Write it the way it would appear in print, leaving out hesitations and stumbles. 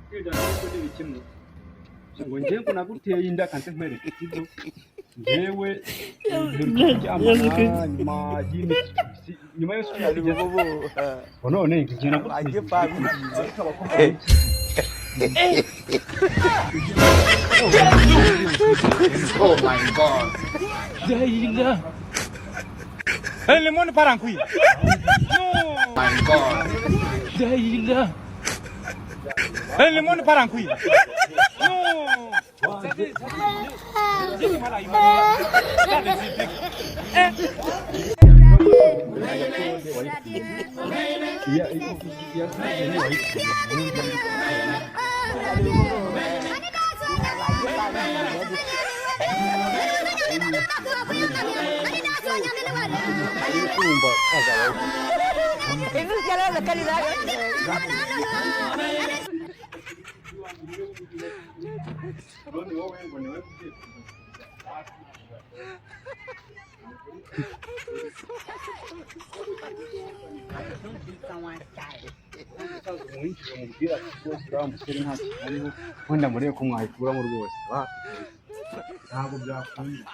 kwiga ariko ni bikimwe ngo ngiye ko naguteye inda kandi nkwereke ibyo ngewe nyuma y'uko nageze none ngiye naguteye oh my god Daila lemon parang kuy no my god Daila lemon parang kuy no jadi malah iya Itu sekarang sekali lagi. wenda murebe ko mwayikuramo rwose ntabwo byakunda